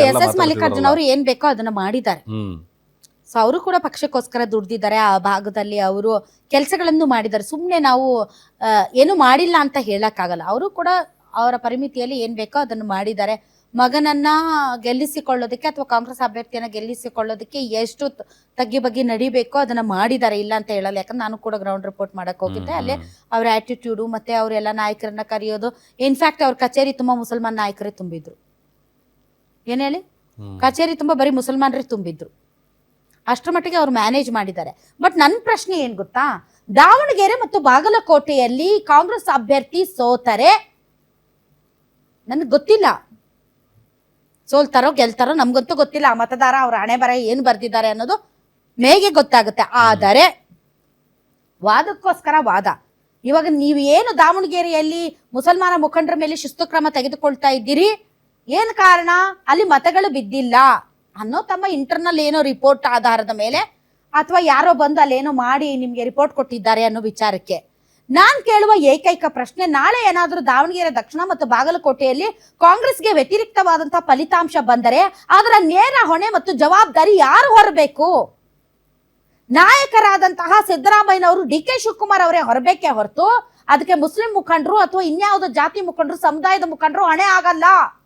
S Mallikarjun ಅವರು ಏನ್ ಬೇಕೋ ಅದನ್ನ ಮಾಡಿದ್ದಾರೆ. ಸೊ ಅವರು ಕೂಡ ಪಕ್ಷಕ್ಕೋಸ್ಕರ ದುಡ್ದಿದ್ದಾರೆ. ಆ ಭಾಗದಲ್ಲಿ ಅವರು ಕೆಲಸಗಳನ್ನು ಮಾಡಿದ್ದಾರೆ. ಸುಮ್ಮನೆ ನಾವು ಏನು ಮಾಡಿಲ್ಲ ಅಂತ ಹೇಳಕ್ಕಾಗಲ್ಲ. ಅವರು ಕೂಡ ಅವರ ಪರಿಮಿತಿಯಲ್ಲಿ ಏನ್ ಬೇಕೋ ಅದನ್ನು ಮಾಡಿದ್ದಾರೆ. ಮಗನನ್ನ ಗೆಲ್ಲಿಸಿಕೊಳ್ಳೋದಕ್ಕೆ ಅಥವಾ ಕಾಂಗ್ರೆಸ್ ಅಭ್ಯರ್ಥಿಯನ್ನ ಗೆಲ್ಲಿಸಿಕೊಳ್ಳೋದಕ್ಕೆ ಎಷ್ಟು ತಗ್ಗಿ ಬಗ್ಗಿ ನಡಿಬೇಕೋ ಅದನ್ನ ಮಾಡಿದ್ದಾರೆ, ಇಲ್ಲ ಅಂತ ಹೇಳಲ್ಲ. ಯಾಕಂದ್ರೆ ನಾನು ಕೂಡ ಗ್ರೌಂಡ್ ರಿಪೋರ್ಟ್ ಮಾಡಕ್ ಹೋಗಿದ್ದೆ. ಅಲ್ಲೇ ಅವ್ರ ಆಟಿಟ್ಯೂಡು ಮತ್ತೆ ಅವರೆಲ್ಲ ನಾಯಕರನ್ನ ಕರೆಯೋದು, ಇನ್ಫ್ಯಾಕ್ಟ್ ಅವ್ರ ಕಚೇರಿ ತುಂಬಾ ಮುಸಲ್ಮಾನ್ ನಾಯಕರೇ ತುಂಬಿದ್ರು. ಏನ್ ಹೇಳಿ, ಕಚೇರಿ ತುಂಬಾ ಬರೀ ಮುಸಲ್ಮಾನರೇ ತುಂಬಿದ್ರು. ಅಷ್ಟರ ಮಟ್ಟಿಗೆ ಅವ್ರು ಮ್ಯಾನೇಜ್ ಮಾಡಿದ್ದಾರೆ. ಬಟ್ ನನ್ನ ಪ್ರಶ್ನೆ ಏನ್ ಗೊತ್ತಾ, ದಾವಣಗೆರೆ ಮತ್ತು ಬಾಗಲಕೋಟೆಯಲ್ಲಿ ಕಾಂಗ್ರೆಸ್ ಅಭ್ಯರ್ಥಿ ಸೋತರೆ ನನಗೆ ಗೊತ್ತಿಲ್ಲ, ಸೋಲ್ತಾರೋ ಗೆಲ್ತಾರೋ ನಮ್ಗಂತೂ ಗೊತ್ತಿಲ್ಲ. ಆ ಮತದಾರ ಅವ್ರ ಹಣೆ ಬರ ಏನ್ ಬರ್ದಿದ್ದಾರೆ ಅನ್ನೋದು ಮೇಗೆ ಗೊತ್ತಾಗುತ್ತೆ. ಆದರೆ ವಾದಕ್ಕೋಸ್ಕರ ವಾದ. ಇವಾಗ ನೀವು ಏನು ದಾವಣಗೆರೆಯಲ್ಲಿ ಮುಸಲ್ಮಾನ ಮುಖಂಡರ ಮೇಲೆ ಶಿಸ್ತು ಕ್ರಮ ತೆಗೆದುಕೊಳ್ತಾ ಇದ್ದೀರಿ, ಏನ್ ಕಾರಣ? ಅಲ್ಲಿ ಮತಗಳು ಬಿದ್ದಿಲ್ಲ ಅನ್ನೋ ತಮ್ಮ ಇಂಟರ್ನಲ್ ಏನೋ ರಿಪೋರ್ಟ್ ಆಧಾರದ ಮೇಲೆ, ಅಥವಾ ಯಾರೋ ಬಂದು ಅಲ್ಲೇನೋ ಮಾಡಿ ನಿಮ್ಗೆ ರಿಪೋರ್ಟ್ ಕೊಟ್ಟಿದ್ದಾರೆ ಅನ್ನೋ ವಿಚಾರಕ್ಕೆ ನಾನ್ ಕೇಳುವ ಏಕೈಕ ಪ್ರಶ್ನೆ, ನಾಳೆ ಏನಾದ್ರೂ ದಾವಣಗೆರೆ ದಕ್ಷಿಣ ಮತ್ತು ಬಾಗಲಕೋಟೆಯಲ್ಲಿ ಕಾಂಗ್ರೆಸ್ಗೆ ವ್ಯತಿರಿಕ್ತವಾದಂತಹ ಫಲಿತಾಂಶ ಬಂದರೆ ಅದರ ನೇರ ಹೊಣೆ ಮತ್ತು ಜವಾಬ್ದಾರಿ ಯಾರು ಹೊರಬೇಕು? ನಾಯಕರಾದಂತಹ ಸಿದ್ದರಾಮಯ್ಯನವರು, ಡಿ ಕೆ ಶಿವಕುಮಾರ್ ಅವರೇ ಹೊರಬೇಕೇ ಹೊರತು ಅದಕ್ಕೆ ಮುಸ್ಲಿಂ ಮುಖಂಡರು ಅಥವಾ ಇನ್ಯಾವುದೋ ಜಾತಿ ಮುಖಂಡರು, ಸಮುದಾಯದ ಮುಖಂಡರು ಹೊಣೆ ಆಗಲ್ಲ.